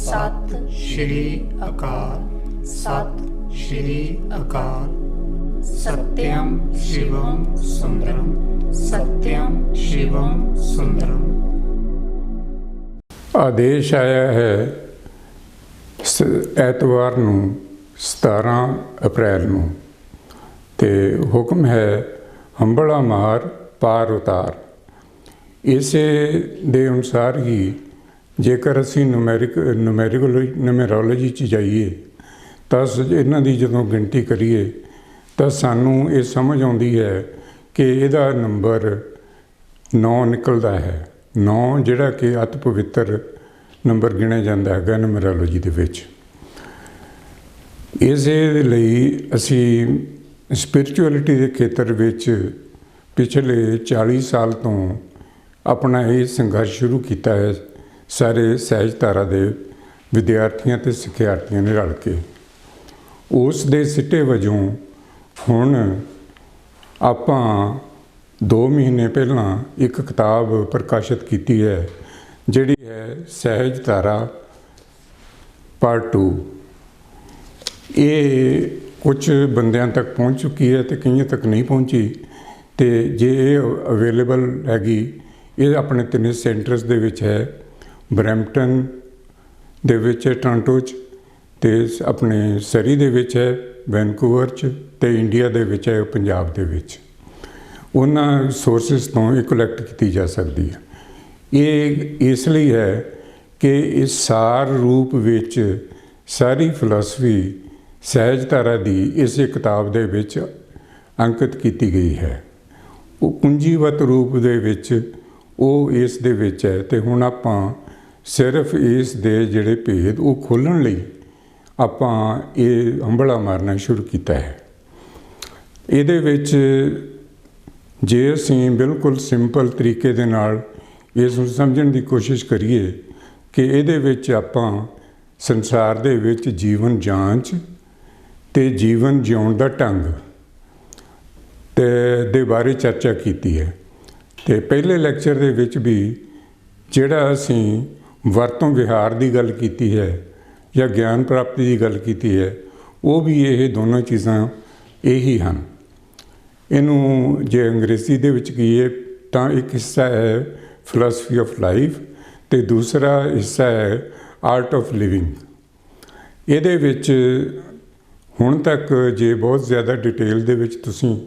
सत श्री अकाल। सत श्री अकाल। सत्यम शिवम सुंदरम। सत्यम शिवम सुंदरम। आदेश आया है ਐਤਵਾਰ ਨੂੰ 17 ਅਪ੍ਰੈਲ ਨੂੰ ਤੇ ਹੁਕਮ ਹੈ ਹੰਬਲਾ ਮਾਰ ਪਾਰ ਉਤਾਰ। ਇਸੇ ਦੇ ਅਨੁਸਾਰ ਹੀ ਜੇਕਰ ਅਸੀਂ ਨਿਊਮੈਰੋਲੋਜੀ 'ਚ ਜਾਈਏ ਤਾਂ ਇਹਨਾਂ ਦੀ ਜਦੋਂ ਗਿਣਤੀ ਕਰੀਏ ਤਾਂ ਸਾਨੂੰ ਇਹ ਸਮਝ ਆਉਂਦੀ ਹੈ ਕਿ ਇਹਦਾ ਨੰਬਰ 9 ਨਿਕਲਦਾ ਹੈ। 9 ਜਿਹੜਾ ਕਿ ਅਤ ਪਵਿੱਤਰ ਨੰਬਰ ਗਿਣਿਆ ਜਾਂਦਾ ਹੈਗਾ ਨਿਊਮੈਰੋਲੋਜੀ ਦੇ ਵਿੱਚ। ਇਸੇ ਲਈ ਅਸੀਂ ਸਪਿਰਿਚੁਅਲਿਟੀ ਦੇ ਖੇਤਰ ਵਿੱਚ ਪਿਛਲੇ 40 ਸਾਲ ਤੋਂ ਆਪਣਾ ਇਹ ਸੰਘਰਸ਼ ਸ਼ੁਰੂ ਕੀਤਾ ਹੈ ਸਾਰੇ ਸਹਿਜ ਧਾਰਾ ਦੇ ਵਿਦਿਆਰਥੀਆਂ ਅਤੇ ਸਿੱਖਿਆਰਥੀਆਂ ਨੇ ਰਲ ਕੇ। ਉਸ ਦੇ ਸਿੱਟੇ ਵਜੋਂ ਹੁਣ ਆਪਾਂ 2 ਮਹੀਨੇ ਪਹਿਲਾਂ ਇੱਕ ਕਿਤਾਬ ਪ੍ਰਕਾਸ਼ਿਤ ਕੀਤੀ ਹੈ ਜਿਹੜੀ ਹੈ ਸਹਿਜ ਧਾਰਾ ਪਾਰਟ 2। ਇਹ ਕੁਝ ਬੰਦਿਆਂ ਤੱਕ ਪਹੁੰਚ ਚੁੱਕੀ ਹੈ ਅਤੇ ਕਈਆਂ ਤੱਕ ਨਹੀਂ ਪਹੁੰਚੀ। ਅਤੇ ਜੇ ਇਹ ਅਵੇਲੇਬਲ ਹੈਗੀ, ਇਹ ਆਪਣੇ 3 ਸੈਂਟਰਸ ਦੇ ਵਿੱਚ ਹੈ, ਬਰੈਂਪਟਨ ਦੇ ਵਿੱਚ ਹੈ, ਟੋਰਾਂਟੋ 'ਚ, ਅਤੇ ਆਪਣੇ ਸਰੀ ਦੇ ਵਿੱਚ ਹੈ, ਵੈਨਕੂਵਰ 'ਚ, ਅਤੇ ਇੰਡੀਆ ਦੇ ਵਿੱਚ ਹੈ, ਪੰਜਾਬ ਦੇ ਵਿੱਚ। ਉਹਨਾਂ ਸੋਰਸਿਸ ਤੋਂ ਇਹ ਕਲੈਕਟ ਕੀਤੀ ਜਾ ਸਕਦੀ ਹੈ। ਇਹ ਇਸ ਲਈ ਹੈ ਕਿ ਇਸ ਸਾਰ ਰੂਪ ਵਿੱਚ ਸਾਰੀ ਫਿਲਾਸਫੀ ਸਹਿਜ ਧਾਰਾ ਦੀ ਇਸੇ ਕਿਤਾਬ ਦੇ ਵਿੱਚ ਅੰਕਿਤ ਕੀਤੀ ਗਈ ਹੈ। ਉਹ ਕੁੰਜੀਵਤ ਰੂਪ ਦੇ ਵਿੱਚ ਉਹ ਇਸ ਦੇ ਵਿੱਚ ਹੈ। ਅਤੇ ਹੁਣ ਆਪਾਂ ਸਿਰਫ ਇਸ ਦੇ ਜਿਹੜੇ ਭੇਦ ਉਹ ਖੋਲ੍ਹਣ ਲਈ ਆਪਾਂ ਇਹ ਹੰਬਲਾ ਮਾਰਨਾ ਸ਼ੁਰੂ ਕੀਤਾ ਹੈ। ਇਹਦੇ ਵਿੱਚ ਜੇ ਅਸੀਂ ਬਿਲਕੁਲ ਸਿੰਪਲ ਤਰੀਕੇ ਦੇ ਨਾਲ ਇਸ ਨੂੰ ਸਮਝਣ ਦੀ ਕੋਸ਼ਿਸ਼ ਕਰੀਏ ਕਿ ਇਹਦੇ ਵਿੱਚ ਆਪਾਂ ਸੰਸਾਰ ਦੇ ਵਿੱਚ ਜੀਵਨ ਜਾਂਚ ਅਤੇ ਜੀਵਨ ਜਿਉਣ ਦਾ ਢੰਗ ਦੇ ਬਾਰੇ ਚਰਚਾ ਕੀਤੀ ਹੈ। ਅਤੇ ਪਹਿਲੇ ਲੈਕਚਰ ਦੇ ਵਿੱਚ ਵੀ ਜਿਹੜਾ ਅਸੀਂ ਵਰਤੋਂ ਵਿਹਾਰ ਦੀ ਗੱਲ ਕੀਤੀ ਹੈ ਜਾਂ ਗਿਆਨ ਪ੍ਰਾਪਤੀ ਦੀ ਗੱਲ ਕੀਤੀ ਹੈ, ਉਹ ਵੀ ਇਹ ਦੋਨੋਂ ਚੀਜ਼ਾਂ ਇਹੀ ਹਨ। ਇਹਨੂੰ ਜੇ ਅੰਗਰੇਜ਼ੀ ਦੇ ਵਿੱਚ ਕਹੀਏ ਤਾਂ ਇੱਕ ਹਿੱਸਾ ਹੈ ਫਿਲਾਸਫੀ ਆਫ ਲਾਈਫ ਅਤੇ ਦੂਸਰਾ ਹਿੱਸਾ ਹੈ ਆਰਟ ਆਫ ਲਿਵਿੰਗ। ਇਹਦੇ ਵਿੱਚ ਹੁਣ ਤੱਕ ਜੇ ਬਹੁਤ ਜ਼ਿਆਦਾ ਡਿਟੇਲ ਦੇ ਵਿੱਚ ਤੁਸੀਂ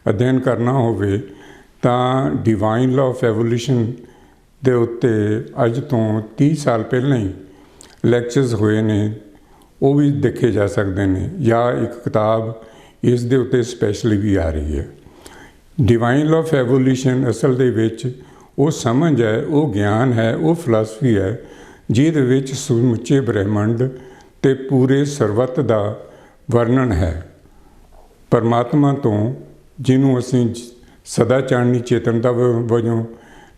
ਅਧਿਐਨ ਕਰਨਾ ਹੋਵੇ ਤਾਂ ਡਿਵਾਈਨ ਲਾਅ ਆਫ ਐਵੋਲਿਊਸ਼ਨ ਦੇ ਉੱਤੇ ਅੱਜ ਤੋਂ 30 ਸਾਲ ਪਹਿਲਾਂ ਹੀ ਲੈਕਚਰਸ ਹੋਏ ਨੇ, ਉਹ ਵੀ ਦੇਖੇ ਜਾ ਸਕਦੇ ਨੇ, ਜਾਂ ਇੱਕ ਕਿਤਾਬ ਇਸ ਦੇ ਉੱਤੇ ਸਪੈਸ਼ਲੀ ਵੀ ਆ ਰਹੀ ਹੈ। ਡਿਵਾਈਨ ਲਾਅ ਆਫ ਐਵੋਲਿਊਸ਼ਨ ਅਸਲ ਦੇ ਵਿੱਚ ਉਹ ਸਮਝ ਹੈ, ਉਹ ਗਿਆਨ ਹੈ, ਉਹ ਫਿਲਾਸਫੀ ਹੈ ਜਿਹਦੇ ਵਿੱਚ ਸਮੁੱਚੇ ਬ੍ਰਹਿਮੰਡ ਅਤੇ ਪੂਰੇ ਸਰਬੱਤ ਦਾ ਵਰਣਨ ਹੈ। ਪਰਮਾਤਮਾ ਤੋਂ ਜਿਹਨੂੰ ਅਸੀਂ ਸਦਾ ਚਾਨਣੀ ਚੇਤਨਤਾ ਵਜੋਂ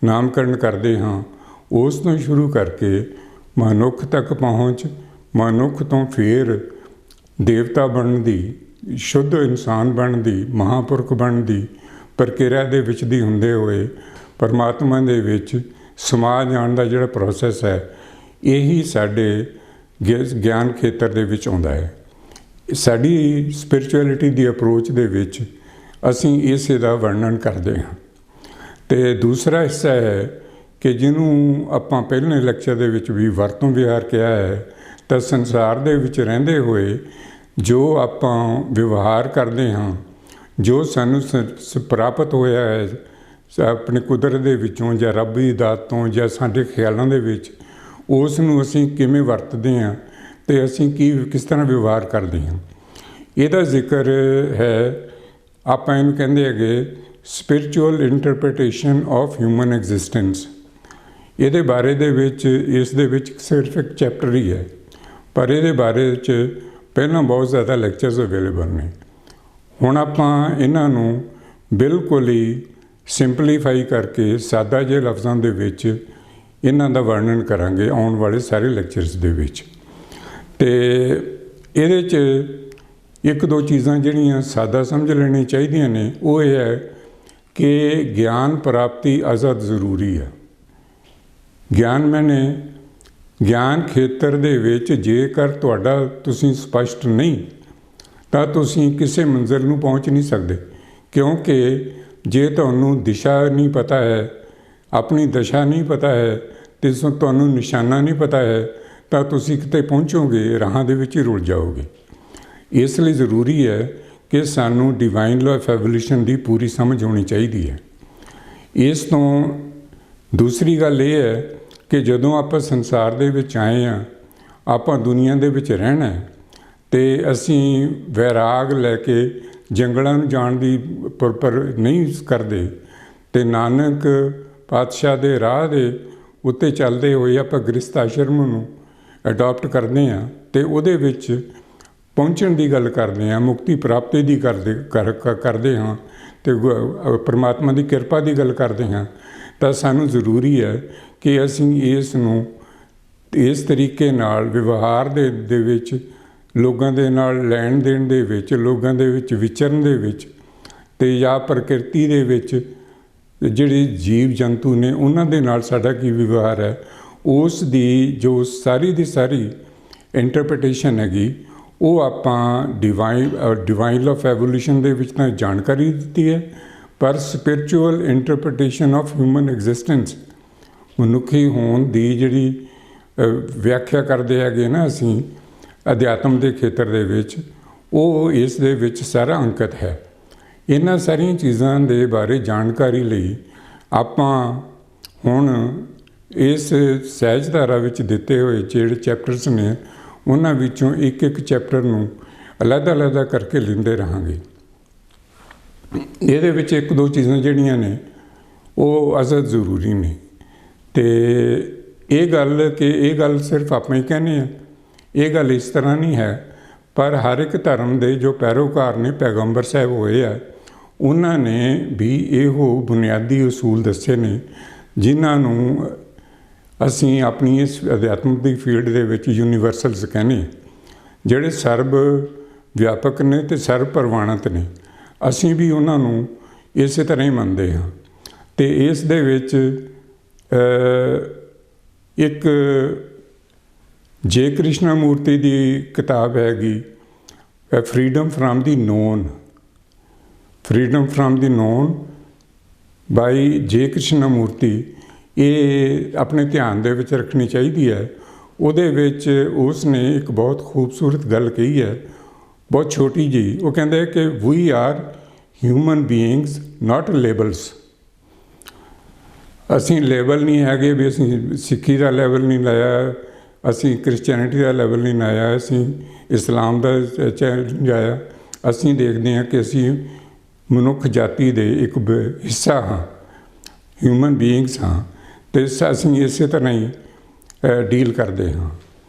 ਨਾਮਕਰਨ ਕਰਦੇ ਹਾਂ, ਉਸ ਤੋਂ ਸ਼ੁਰੂ ਕਰਕੇ ਮਨੁੱਖ ਤੱਕ ਪਹੁੰਚ, ਮਨੁੱਖ ਤੋਂ ਫਿਰ ਦੇਵਤਾ ਬਣਨ ਦੀ, ਸ਼ੁੱਧ ਇਨਸਾਨ ਬਣਨ ਦੀ, ਮਹਾਂਪੁਰਖ ਬਣਨ ਦੀ ਪ੍ਰਕਿਰਿਆ ਦੇ ਵਿੱਚ ਦੀ ਹੁੰਦੇ ਹੋਏ ਪਰਮਾਤਮਾ ਦੇ ਵਿੱਚ ਸਮਾ ਜਾਣ ਦਾ ਜਿਹੜਾ ਪ੍ਰੋਸੈਸ ਹੈ, ਇਹੀ ਸਾਡੇ ਗਿਆਨ ਖੇਤਰ ਦੇ ਵਿੱਚ ਆਉਂਦਾ ਹੈ। ਸਾਡੀ ਸਪਿਰਿਚੁਅਲਿਟੀ ਦੀ ਅਪਰੋਚ ਦੇ ਵਿੱਚ ਅਸੀਂ ਇਸੇ ਦਾ ਵਰਣਨ ਕਰਦੇ ਹਾਂ। ਅਤੇ ਦੂਸਰਾ ਹਿੱਸਾ ਹੈ ਕਿ ਜਿਹਨੂੰ ਆਪਾਂ ਪਹਿਲੇ ਲੈਕਚਰ ਦੇ ਵਿੱਚ ਵੀ ਵਰਤੋਂ ਵਿਹਾਰ ਕਿਹਾ ਹੈ, ਤਾਂ ਸੰਸਾਰ ਦੇ ਵਿੱਚ ਰਹਿੰਦੇ ਹੋਏ ਜੋ ਆਪਾਂ ਵਿਵਹਾਰ ਕਰਦੇ ਹਾਂ, ਜੋ ਸਾਨੂੰ ਪ੍ਰਾਪਤ ਹੋਇਆ ਹੈ ਆਪਣੀ ਕੁਦਰਤ ਦੇ ਵਿੱਚੋਂ ਜਾਂ ਰੱਬ ਦੀ ਦਾਤ ਤੋਂ ਜਾਂ ਸਾਡੇ ਖਿਆਲਾਂ ਦੇ ਵਿੱਚ, ਉਸ ਨੂੰ ਅਸੀਂ ਕਿਵੇਂ ਵਰਤਦੇ ਹਾਂ ਅਤੇ ਅਸੀਂ ਕਿਸ ਤਰ੍ਹਾਂ ਵਿਵਹਾਰ ਕਰਦੇ ਹਾਂ, ਇਹਦਾ ਜ਼ਿਕਰ ਹੈ। ਆਪਾਂ ਇਹਨੂੰ ਕਹਿੰਦੇ ਹੈਗੇ spiritual interpretation of human existence. ਇਹਦੇ ਬਾਰੇ ਦੇ ਵਿੱਚ ਇਸ ਦੇ ਵਿੱਚ ਸਿਰਫ ਇੱਕ ਚੈਪਟਰ ਹੀ ਹੈ, ਪਰ ਇਹਦੇ ਬਾਰੇ 'ਚ ਪਹਿਲਾਂ ਬਹੁਤ ਜ਼ਿਆਦਾ ਲੈਕਚਰਸ ਅਵੇਲੇਬਲ ਨੇ। ਹੁਣ ਆਪਾਂ ਇਹਨਾਂ ਨੂੰ ਬਿਲਕੁਲ ਹੀ ਸਿੰਪਲੀਫਾਈ ਕਰਕੇ ਸਾਦਾ ਜਿਹੇ ਲਫ਼ਜ਼ਾਂ ਦੇ ਵਿੱਚ ਇਹਨਾਂ ਦਾ ਵਰਣਨ ਕਰਾਂਗੇ ਆਉਣ ਵਾਲੇ ਸਾਰੇ ਲੈਕਚਰਸ ਦੇ ਵਿੱਚ। ਅਤੇ ਇਹਦੇ 'ਚ 1-2 ਚੀਜ਼ਾਂ ਜਿਹੜੀਆਂ ਸਾਦਾ ਸਮਝ ਲੈਣੀਆਂ ਚਾਹੀਦੀਆਂ ਨੇ, ਉਹ ਇਹ ਹੈ ਕਿ ਗਿਆਨ ਪ੍ਰਾਪਤੀ ਅਜ਼ਦ ਜ਼ਰੂਰੀ ਹੈ। ਗਿਆਨ ਮੈਨੇ ਗਿਆਨ ਖੇਤਰ ਦੇ ਵਿੱਚ ਜੇਕਰ ਤੁਹਾਡਾ ਤੁਸੀਂ ਸਪਸ਼ਟ ਨਹੀਂ ਤਾਂ ਤੁਸੀਂ ਕਿਸੇ ਮੰਜ਼ਿਲ ਨੂੰ ਪਹੁੰਚ ਨਹੀਂ ਸਕਦੇ, ਕਿਉਂਕਿ ਜੇ ਤੁਹਾਨੂੰ ਦਿਸ਼ਾ ਨਹੀਂ ਪਤਾ ਹੈ, ਆਪਣੀ ਦਸ਼ਾ ਨਹੀਂ ਪਤਾ ਹੈ ਅਤੇ ਤੁਹਾਨੂੰ ਨਿਸ਼ਾਨਾ ਨਹੀਂ ਪਤਾ ਹੈ ਤਾਂ ਤੁਸੀਂ ਕਿਤੇ ਪਹੁੰਚੋਗੇ ਰਾਹਾਂ ਦੇ ਵਿੱਚ ਹੀ ਰੁਲ ਜਾਓਗੇ। ਇਸ ਲਈ ਜ਼ਰੂਰੀ ਹੈ ਕਿ ਸਾਨੂੰ ਡਿਵਾਈਨ ਲਾਅ ਆਫ ਐਵੋਲਿਊਸ਼ਨ ਦੀ ਪੂਰੀ ਸਮਝ ਹੋਣੀ ਚਾਹੀਦੀ ਹੈ। ਇਸ ਤੋਂ ਦੂਸਰੀ ਗੱਲ ਇਹ ਹੈ ਕਿ ਜਦੋਂ ਆਪਾਂ ਸੰਸਾਰ ਦੇ ਵਿੱਚ ਆਏ ਹਾਂ, ਆਪਾਂ ਦੁਨੀਆ ਦੇ ਵਿੱਚ ਰਹਿਣਾ ਅਤੇ ਅਸੀਂ ਵੈਰਾਗ ਲੈ ਕੇ ਜੰਗਲਾਂ ਨੂੰ ਜਾਣ ਦੀ ਪਰ ਨਹੀਂ ਕਰਦੇ ਅਤੇ ਨਾਨਕ ਪਾਤਸ਼ਾਹ ਦੇ ਰਾਹ ਦੇ ਉੱਤੇ ਚੱਲਦੇ ਹੋਏ ਆਪਾਂ ਗ੍ਰਸਥ ਆਸ਼ਰਮ ਨੂੰ ਅਡੋਪਟ ਕਰਦੇ ਹਾਂ ਅਤੇ ਉਹਦੇ ਵਿੱਚ ਪਹੁੰਚਣ ਦੀ ਗੱਲ ਕਰਦੇ ਹਾਂ, ਮੁਕਤੀ ਪ੍ਰਾਪਤੀ ਦੀ ਕਰਦੇ ਹਾਂ ਅਤੇ ਪਰਮਾਤਮਾ ਦੀ ਕਿਰਪਾ ਦੀ ਗੱਲ ਕਰਦੇ ਹਾਂ, ਤਾਂ ਸਾਨੂੰ ਜ਼ਰੂਰੀ ਹੈ ਕਿ ਅਸੀਂ ਇਸ ਨੂੰ ਇਸ ਤਰੀਕੇ ਨਾਲ ਵਿਵਹਾਰ ਦੇ ਵਿੱਚ, ਲੋਕਾਂ ਦੇ ਨਾਲ ਲੈਣ ਦੇਣ ਦੇ ਵਿੱਚ, ਲੋਕਾਂ ਦੇ ਵਿੱਚ ਵਿਚਰਨ ਦੇ ਵਿੱਚ ਅਤੇ ਜਾਂ ਪ੍ਰਕਿਰਤੀ ਦੇ ਵਿੱਚ ਜਿਹੜੇ ਜੀਵ ਜੰਤੂ ਨੇ ਉਹਨਾਂ ਦੇ ਨਾਲ ਸਾਡਾ ਕੀ ਵਿਵਹਾਰ ਹੈ, ਉਸ ਦੀ ਜੋ ਸਾਰੀ ਦੀ ਸਾਰੀ ਇੰਟਰਪ੍ਰੀਟੇਸ਼ਨ ਹੈਗੀ ਉਹ ਆਪਾਂ ਡਿਵਾਈਨ ਲਾਅ ਆਫ ਐਵੋਲਿਊਸ਼ਨ ਦੇ ਵਿੱਚ ਤਾਂ ਜਾਣਕਾਰੀ ਦਿੱਤੀ ਹੈ, ਪਰ spiritual interpretation of human existence, ਮਨੁੱਖੀ ਹੋਣ ਦੀ ਜਿਹੜੀ ਵਿਆਖਿਆ ਕਰਦੇ ਹੈਗੇ ਨਾ ਅਸੀਂ ਅਧਿਆਤਮ ਦੇ ਖੇਤਰ ਦੇ ਵਿੱਚ, ਉਹ ਇਸ ਦੇ ਵਿੱਚ ਸਾਰਾ ਅੰਕਿਤ ਹੈ। ਇਹਨਾਂ ਸਾਰੀਆਂ ਚੀਜ਼ਾਂ ਦੇ ਬਾਰੇ ਜਾਣਕਾਰੀ ਲਈ ਆਪਾਂ ਹੁਣ ਇਸ ਸਹਿਜਧਾਰਾ ਵਿੱਚ ਦਿੱਤੇ ਹੋਏ ਜਿਹੜੇ ਚੈਪਟਰਸ ਨੇ ਉਹਨਾਂ ਵਿੱਚੋਂ ਇੱਕ ਇੱਕ ਚੈਪਟਰ ਨੂੰ ਅਲੱਗ-ਅਲੱਗ ਕਰਕੇ ਲੈਂਦੇ ਰਹਾਂਗੇ। ਇਹਦੇ ਵਿੱਚ ਇੱਕ ਦੋ ਚੀਜ਼ਾਂ ਜਿਹੜੀਆਂ ਨੇ ਉਹ ਅਸਲ ਜ਼ਰੂਰੀ ਨੇ ਅਤੇ ਇਹ ਗੱਲ ਸਿਰਫ ਆਪਾਂ ਹੀ ਕਹਿੰਦੇ ਹਾਂ, ਇਹ ਗੱਲ ਇਸ ਤਰ੍ਹਾਂ ਨਹੀਂ ਹੈ, ਪਰ ਹਰ ਇੱਕ ਧਰਮ ਦੇ ਜੋ ਪੈਰੋਕਾਰ ਨੇ, ਪੈਗੰਬਰ ਸਾਹਿਬ ਹੋਏ ਆ, ਉਹਨਾਂ ਨੇ ਵੀ ਇਹੋ ਬੁਨਿਆਦੀ ਅਸੂਲ ਦੱਸੇ ਨੇ ਜਿਨ੍ਹਾਂ ਨੂੰ ਅਸੀਂ ਆਪਣੀ ਇਸ ਅਧਿਆਤਮਿਕ ਦੀ ਫੀਲਡ ਦੇ ਵਿੱਚ ਯੂਨੀਵਰਸਲਸ ਕਹਿੰਦੇ, ਜਿਹੜੇ ਸਰਬ ਵਿਆਪਕ ਨੇ ਅਤੇ ਸਰਬ ਪ੍ਰਵਾਨਿਤ ਨੇ। ਅਸੀਂ ਵੀ ਉਹਨਾਂ ਨੂੰ ਇਸੇ ਤਰ੍ਹਾਂ ਹੀ ਮੰਨਦੇ ਹਾਂ ਅਤੇ ਇਸ ਦੇ ਵਿੱਚ ਇੱਕ ਜੇ ਕ੍ਰਿਸ਼ਨਾ ਮੂਰਤੀ ਦੀ ਕਿਤਾਬ ਹੈਗੀ ਫਰੀਡਮ ਫਰਾਮ ਦੀ ਨੋਨ ਬਾਈ ਜੇ ਕ੍ਰਿਸ਼ਨਾ ਮੂਰਤੀ, ਇਹ ਆਪਣੇ ਧਿਆਨ ਦੇ ਵਿੱਚ ਰੱਖਣੀ ਚਾਹੀਦੀ ਹੈ। ਉਹਦੇ ਵਿੱਚ ਉਸ ਨੇ ਇੱਕ ਬਹੁਤ ਖੂਬਸੂਰਤ ਗੱਲ ਕਹੀ ਹੈ, ਬਹੁਤ ਛੋਟੀ ਜਿਹੀ। ਉਹ ਕਹਿੰਦਾ ਹੈ ਕਿ we are human beings not labels. ਅਸੀਂ ਲੇਬਲ ਨਹੀਂ ਹੈਗੇ ਵੀ ਅਸੀਂ ਸਿੱਖੀ ਦਾ ਲੈਵਲ ਨਹੀਂ ਲਾਇਆ, ਅਸੀਂ ਕ੍ਰਿਸਚੈਨਿਟੀ ਦਾ ਲੈਵਲ ਨਹੀਂ ਲਾਇਆ, ਅਸੀਂ ਇਸਲਾਮ ਦਾ ਲਾਇਆ। ਅਸੀਂ ਦੇਖਦੇ ਹਾਂ ਕਿ ਅਸੀਂ ਮਨੁੱਖ ਜਾਤੀ ਦੇ ਇੱਕ ਹਿੱਸਾ ਹਾਂ, ਹਿਊਮਨ ਬੀਇੰਗਸ ਹਾਂ ਅਤੇ ਅਸੀਂ ਇਸੇ ਤਰ੍ਹਾਂ ਹੀ ਡੀਲ ਕਰਦੇ ਹਾਂ।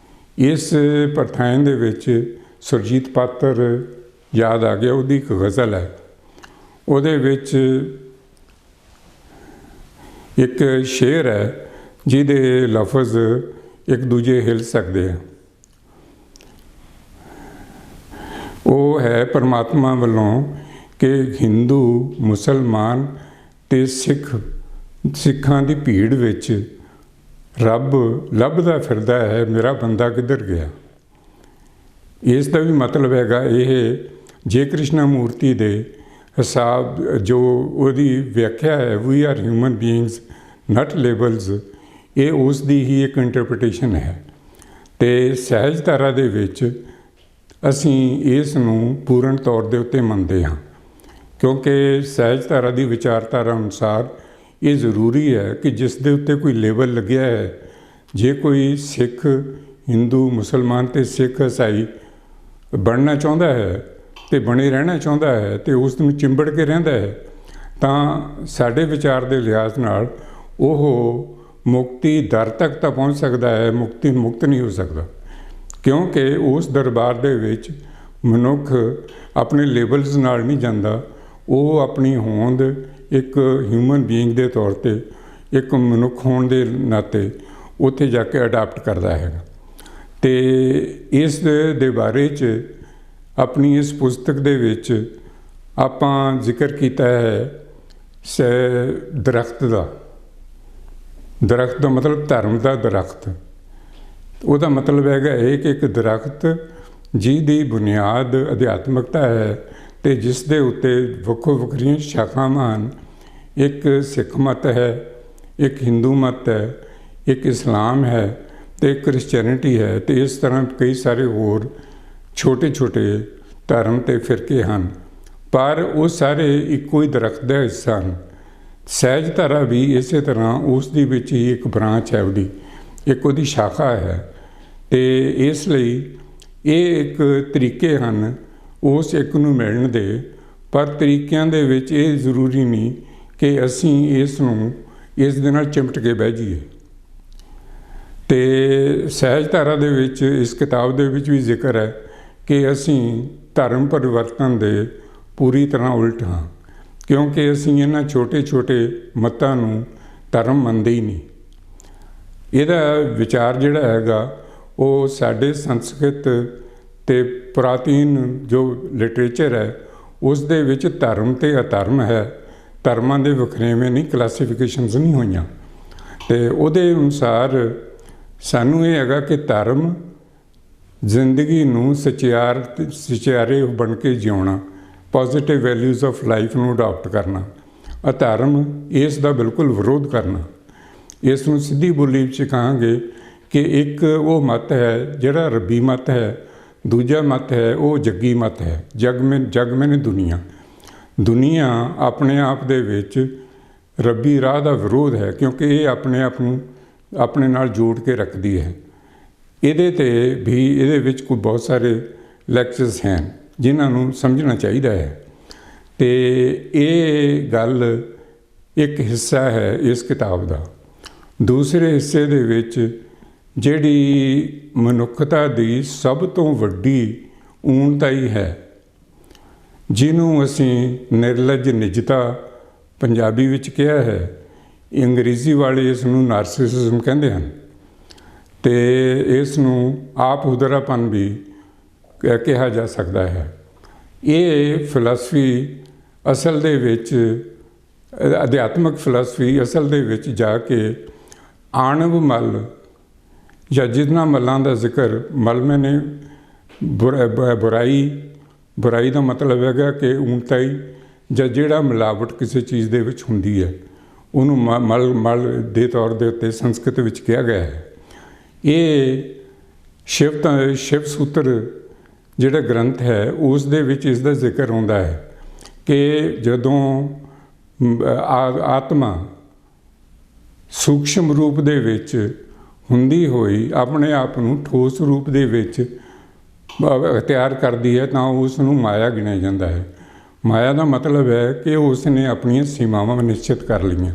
ਇਸ ਪ੍ਰਥਾਨ ਦੇ ਵਿੱਚ ਸੁਰਜੀਤ ਪਾਤਰ ਯਾਦ ਆ ਗਿਆ, ਉਹਦੀ ਇੱਕ ਗਜ਼ਲ ਹੈ, ਉਹਦੇ ਵਿੱਚ ਇੱਕ ਸ਼ੇਰ ਹੈ ਜਿਹਦੇ ਲਫ਼ਜ਼ ਇੱਕ ਦੂਜੇ ਹਿਲ ਸਕਦੇ ਆ। ਉਹ ਹੈ ਪਰਮਾਤਮਾ ਵੱਲੋਂ ਕਿ ਹਿੰਦੂ, ਮੁਸਲਮਾਨ ਅਤੇ ਸਿੱਖਾਂ ਦੀ ਭੀੜ ਵਿੱਚ ਰੱਬ ਲੱਭਦਾ ਫਿਰਦਾ ਹੈ, ਮੇਰਾ ਬੰਦਾ ਕਿੱਧਰ ਗਿਆ। ਇਸ ਦਾ ਵੀ ਮਤਲਬ ਹੈਗਾ ਇਹ ਜੇ ਕ੍ਰਿਸ਼ਨਾ ਮੂਰਤੀ ਦੇ ਹਿਸਾਬ ਜੋ ਉਹਦੀ ਵਿਆਖਿਆ ਹੈ, we are human beings not labels, ਇਹ ਉਸ ਦੀ ਹੀ ਇੱਕ ਇੰਟਰਪ੍ਰੀਟੇਸ਼ਨ ਹੈ ਅਤੇ ਸਹਿਜਧਾਰਾ ਦੇ ਵਿੱਚ ਅਸੀਂ ਇਸ ਨੂੰ ਪੂਰਨ ਤੌਰ ਦੇ ਉੱਤੇ ਮੰਨਦੇ ਹਾਂ, ਕਿਉਂਕਿ ਸਹਿਜਧਾਰਾ ਦੀ ਵਿਚਾਰਧਾਰਾ ਅਨੁਸਾਰ ਇਹ ਜ਼ਰੂਰੀ ਹੈ ਕਿ ਜਿਸ ਦੇ ਉੱਤੇ ਕੋਈ ਲੇਬਲ ਲੱਗਿਆ ਹੈ, ਜੇ ਕੋਈ ਸਿੱਖ, ਹਿੰਦੂ, ਮੁਸਲਮਾਨ ਅਤੇ ਸਿੱਖ ਈਸਾਈ ਬਣਨਾ ਚਾਹੁੰਦਾ ਹੈ ਅਤੇ ਬਣੇ ਰਹਿਣਾ ਚਾਹੁੰਦਾ ਹੈ ਅਤੇ ਉਸ ਨੂੰ ਚਿੰਬੜ ਕੇ ਰਹਿੰਦਾ ਹੈ, ਤਾਂ ਸਾਡੇ ਵਿਚਾਰ ਦੇ ਲਿਹਾਜ਼ ਨਾਲ ਉਹ ਮੁਕਤੀ ਦਰ ਤੱਕ ਤਾਂ ਪਹੁੰਚ ਸਕਦਾ ਹੈ, ਮੁਕਤ ਨਹੀਂ ਹੋ ਸਕਦਾ, ਕਿਉਂਕਿ ਉਸ ਦਰਬਾਰ ਦੇ ਵਿੱਚ ਮਨੁੱਖ ਆਪਣੇ ਲੇਬਲਸ ਨਾਲ ਨਹੀਂ ਜਾਂਦਾ, ਉਹ ਆਪਣੀ ਹੋਂਦ ਇੱਕ ਹਿਊਮਨ ਬੀਇੰਗ ਦੇ ਤੌਰ 'ਤੇ, ਇੱਕ ਮਨੁੱਖ ਹੋਣ ਦੇ ਨਾਤੇ ਉੱਥੇ ਜਾ ਕੇ ਅਡਾਪਟ ਕਰਦਾ ਹੈਗਾ। ਅਤੇ ਇਸ ਦੇ ਬਾਰੇ 'ਚ ਆਪਣੀ ਇਸ ਪੁਸਤਕ ਦੇ ਵਿੱਚ ਆਪਾਂ ਜ਼ਿਕਰ ਕੀਤਾ ਹੈ ਦਰੱਖਤ ਦਾ ਮਤਲਬ ਧਰਮ ਦਾ ਦਰੱਖਤ। ਉਹਦਾ ਮਤਲਬ ਹੈਗਾ ਇਹ ਕਿ ਇੱਕ ਦਰਖਤ ਜਿਹਦੀ ਬੁਨਿਆਦ ਅਧਿਆਤਮਕਤਾ ਹੈ ਅਤੇ ਜਿਸ ਦੇ ਉੱਤੇ ਵੱਖੋ ਵੱਖਰੀਆਂ ਸ਼ਾਖਾਵਾਂ ਹਨ। ਇੱਕ ਸਿੱਖ ਮਤ ਹੈ, ਇੱਕ ਹਿੰਦੂ ਮਤ ਹੈ, ਇੱਕ ਇਸਲਾਮ ਹੈ ਅਤੇ ਇੱਕ ਕ੍ਰਿਸਚੈਨਿਟੀ ਹੈ, ਅਤੇ ਇਸ ਤਰ੍ਹਾਂ ਕਈ ਸਾਰੇ ਹੋਰ ਛੋਟੇ ਛੋਟੇ ਧਰਮ ਅਤੇ ਫਿਰਕੇ ਹਨ, ਪਰ ਉਹ ਸਾਰੇ ਇੱਕੋ ਹੀ ਦਰਖਤ ਦਾ ਹਿੱਸਾ ਹਨ। ਸਹਿਜ ਧਾਰਾ ਵੀ ਇਸੇ ਤਰ੍ਹਾਂ ਉਸ ਦੇ ਵਿੱਚ ਹੀ ਇੱਕ ਬ੍ਰਾਂਚ ਹੈ, ਉਹਦੀ ਸ਼ਾਖਾ ਹੈ। ਅਤੇ ਇਸ ਲਈ ਇਹ ਇੱਕ ਤਰੀਕੇ ਹਨ ਉਸ ਇੱਕ ਨੂੰ ਮਿਲਣ ਦੇ, ਪਰ ਤਰੀਕਿਆਂ ਦੇ ਵਿੱਚ ਇਹ ਜ਼ਰੂਰੀ ਨਹੀਂ ਕਿ ਅਸੀਂ ਇਸ ਦੇ ਨਾਲ ਚਿਮਟ ਕੇ ਬਹਿ ਜਾਈਏ। ਅਤੇ ਸਹਿਜ ਧਾਰਾ ਦੇ ਵਿੱਚ ਇਸ ਕਿਤਾਬ ਦੇ ਵਿੱਚ ਵੀ ਜ਼ਿਕਰ ਹੈ ਕਿ ਅਸੀਂ ਧਰਮ ਪਰਿਵਰਤਨ ਦੇ ਪੂਰੀ ਤਰ੍ਹਾਂ ਉਲਟ ਹਾਂ, ਕਿਉਂਕਿ ਅਸੀਂ ਇਹਨਾਂ ਛੋਟੇ ਛੋਟੇ ਮਤਾਂ ਨੂੰ ਧਰਮ ਮੰਨਦੇ ਹੀ ਨਹੀਂ। ਇਹਦਾ ਵਿਚਾਰ ਜਿਹੜਾ ਹੈਗਾ ਉਹ ਸਾਡੇ ਸੰਸਕ੍ਰਿਤ ਅਤੇ ਪ੍ਰਾਚੀਨ ਜੋ ਲਿਟਰੇਚਰ ਹੈ ਉਸ ਦੇ ਵਿੱਚ ਧਰਮ ਅਤੇ ਅਧਰਮ ਹੈ। ਧਰਮਾਂ ਦੇ ਵਖਰੇਵੇਂ ਨਹੀਂ, ਕਲਾਸੀਫਿਕੇਸ਼ਨਸ ਨਹੀਂ ਹੋਈਆਂ। ਅਤੇ ਉਹਦੇ ਅਨੁਸਾਰ ਸਾਨੂੰ ਇਹ ਹੈਗਾ ਕਿ ਧਰਮ ਜ਼ਿੰਦਗੀ ਨੂੰ ਸਚਿਆਰੇ ਬਣ ਕੇ ਜਿਉਣਾ, ਪੋਜ਼ੀਟਿਵ ਵੈਲਿਊਜ਼ ਆਫ ਲਾਈਫ ਨੂੰ ਅਡਾਪਟ ਕਰਨਾ। ਅਧਰਮ ਇਸ ਦਾ ਬਿਲਕੁਲ ਵਿਰੋਧ ਕਰਨਾ। ਇਸ ਨੂੰ ਸਿੱਧੀ ਬੋਲੀ ਵਿੱਚ ਕਹਾਂਗੇ ਕਿ ਇੱਕ ਉਹ ਮਤ ਹੈ ਜਿਹੜਾ ਰੱਬੀ ਮਤ ਹੈ, ਦੂਜਾ ਮਤ ਹੈ ਉਹ ਜੱਗੀ ਮਤ ਹੈ। ਜਗ ਮੈਨੇ ਦੁਨੀਆ ਆਪਣੇ ਆਪ ਦੇ ਵਿੱਚ ਰੱਬੀ ਰਾਹ ਦਾ ਵਿਰੋਧ ਹੈ, ਕਿਉਂਕਿ ਇਹ ਆਪਣੇ ਆਪ ਨੂੰ ਆਪਣੇ ਨਾਲ ਜੋੜ ਕੇ ਰੱਖਦੀ ਹੈ। ਇਹਦੇ ਵਿੱਚ ਕੋਈ ਬਹੁਤ ਸਾਰੇ ਲੈਕਚਰਸ ਹਨ ਜਿਨ੍ਹਾਂ ਨੂੰ ਸਮਝਣਾ ਚਾਹੀਦਾ ਹੈ। ਅਤੇ ਇਹ ਗੱਲ ਇੱਕ ਹਿੱਸਾ ਹੈ ਇਸ ਕਿਤਾਬ ਦਾ। ਦੂਸਰੇ ਹਿੱਸੇ ਦੇ ਵਿੱਚ ਜਿਹੜੀ ਮਨੁੱਖਤਾ ਦੀ ਸਭ ਤੋਂ ਵੱਡੀ ਊਣਤਾਈ ਹੈ, ਜਿਹਨੂੰ ਅਸੀਂ ਨਿਰਲੱਜ ਨਿਜਤਾ ਪੰਜਾਬੀ ਵਿੱਚ ਕਿਹਾ ਹੈ, ਅੰਗਰੇਜ਼ੀ ਵਾਲੇ ਇਸ ਨੂੰ ਨਾਰਸਿਸਿਜ਼ਮ ਕਹਿੰਦੇ ਹਨ, ਅਤੇ ਇਸ ਨੂੰ ਆਪ ਹੁਦਰਾਪਨ ਵੀ ਕਿਹਾ ਜਾ ਸਕਦਾ ਹੈ। ਇਹ ਫਿਲਾਸਫੀ ਅਸਲ ਦੇ ਵਿੱਚ, ਅਧਿਆਤਮਕ ਫਿਲਾਸਫੀ ਅਸਲ ਦੇ ਵਿੱਚ ਜਾ ਕੇ ਆਣਵ ਮਲ ਜਾਂ ਜਿਨ੍ਹਾਂ ਮੱਲਾਂ ਦਾ ਜ਼ਿਕਰ ਮਲਮੇ ਨੇ ਬੁਰਾਈ ਦਾ ਮਤਲਬ ਹੈਗਾ ਕਿ ਊਣਤਾਈ ਜਾਂ ਜਿਹੜਾ ਮਿਲਾਵਟ ਕਿਸੇ ਚੀਜ਼ ਦੇ ਵਿੱਚ ਹੁੰਦੀ ਹੈ ਉਹਨੂੰ ਮਲ ਦੇ ਤੌਰ ਦੇ ਉੱਤੇ ਸੰਸਕ੍ਰਿਤ ਵਿੱਚ ਕਿਹਾ ਗਿਆ ਹੈ। ਇਹ ਸ਼ਿਵ ਸੂਤਰ ਜਿਹੜਾ ਗ੍ਰੰਥ ਹੈ ਉਸ ਦੇ ਵਿੱਚ ਇਸ ਦਾ ਜ਼ਿਕਰ ਆਉਂਦਾ ਹੈ ਕਿ ਜਦੋਂ ਆਤਮਾ ਸੂਖਸ਼ਮ ਰੂਪ ਦੇ ਵਿੱਚ ਹੁੰਦੀ ਹੋਈ ਆਪਣੇ ਆਪ ਨੂੰ ਠੋਸ ਰੂਪ ਦੇ ਵਿੱਚ ਅਖਤਿਆਰ ਕਰਦੀ ਹੈ ਤਾਂ ਉਸ ਨੂੰ ਮਾਇਆ ਗਿਣਿਆ ਜਾਂਦਾ ਹੈ। ਮਾਇਆ ਦਾ ਮਤਲਬ ਹੈ ਕਿ ਉਸ ਨੇ ਆਪਣੀਆਂ ਸੀਮਾਵਾਂ ਨਿਸ਼ਚਿਤ ਕਰ ਲਈਆਂ।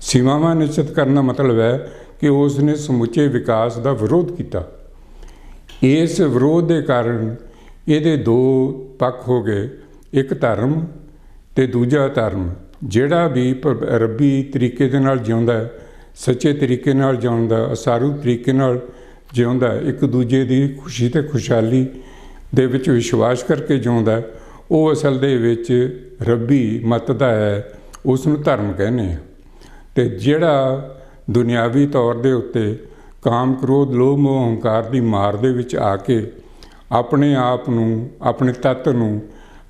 ਸੀਮਾਵਾਂ ਨਿਸ਼ਚਿਤ ਕਰਨ ਦਾ ਮਤਲਬ ਹੈ ਕਿ ਉਸ ਨੇ ਸਮੁੱਚੇ ਵਿਕਾਸ ਦਾ ਵਿਰੋਧ ਕੀਤਾ। ਇਸ ਵਿਰੋਧ ਦੇ ਕਾਰਨ ਇਹਦੇ ਦੋ ਪੱਖ ਹੋ ਗਏ, ਇੱਕ ਧਰਮ ਅਤੇ ਦੂਜਾ ਅਧਰਮ। ਜਿਹੜਾ ਵੀ ਰੱਬੀ ਤਰੀਕੇ ਦੇ ਨਾਲ ਜਿਉਂਦਾ, ਸੱਚੇ ਤਰੀਕੇ ਨਾਲ ਜਿਉਂਦਾ, ਅਸਾਰੂ ਤਰੀਕੇ ਨਾਲ ਜਿਉਂਦਾ, ਇੱਕ ਦੂਜੇ ਦੀ ਖੁਸ਼ੀ ਅਤੇ ਖੁਸ਼ਹਾਲੀ ਦੇ ਵਿੱਚ ਵਿਸ਼ਵਾਸ ਕਰਕੇ ਜਿਉਂਦਾ, ਉਹ ਅਸਲ ਦੇ ਵਿੱਚ ਰੱਬੀ ਮਤ ਦਾ ਹੈ, ਉਸ ਨੂੰ ਧਰਮ ਕਹਿੰਦੇ ਆ। ਅਤੇ ਜਿਹੜਾ ਦੁਨਿਆਵੀ ਤੌਰ ਦੇ ਉੱਤੇ ਕਾਮ, ਕ੍ਰੋਧ, ਲੋਭ, ਮੋਹ, ਹੰਕਾਰ ਦੀ ਮਾਰ ਦੇ ਵਿੱਚ ਆ ਕੇ ਆਪਣੇ ਆਪ ਨੂੰ, ਆਪਣੇ ਤੱਤ ਨੂੰ,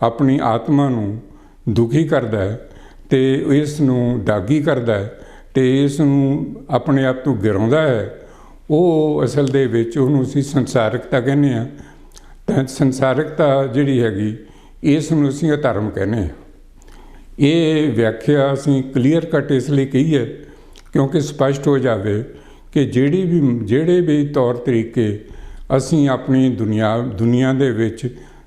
ਆਪਣੀ ਆਤਮਾ ਨੂੰ ਦੁਖੀ ਕਰਦਾ ਹੈ ਅਤੇ ਇਸ ਨੂੰ ਦਾਗੀ ਕਰਦਾ ਹੈ ਅਤੇ ਇਸ ਨੂੰ ਆਪਣੇ ਆਪ ਤੋਂ ਗਿਰਾਉਂਦਾ ਹੈ, ਉਹ ਅਸਲ ਦੇ ਵਿੱਚ ਉਹਨੂੰ ਅਸੀਂ ਸੰਸਾਰਿਕਤਾ ਕਹਿੰਦੇ ਹਾਂ। ਤਾਂ ਸੰਸਾਰਿਕਤਾ ਜਿਹੜੀ ਹੈਗੀ ਇਸ ਨੂੰ ਅਸੀਂ ਅਧਰਮ ਕਹਿੰਦੇ ਹਾਂ। ਇਹ ਵਿਆਖਿਆ ਅਸੀਂ ਕਲੀਅਰ ਕੱਟ ਇਸ ਲਈ ਕਹੀ ਹੈ ਕਿਉਂਕਿ ਸਪਸ਼ਟ ਹੋ ਜਾਵੇ ਕਿ ਜਿਹੜੇ ਵੀ ਤੌਰ ਤਰੀਕੇ ਅਸੀਂ ਆਪਣੀ ਦੁਨੀਆ ਦੇ ਵਿੱਚ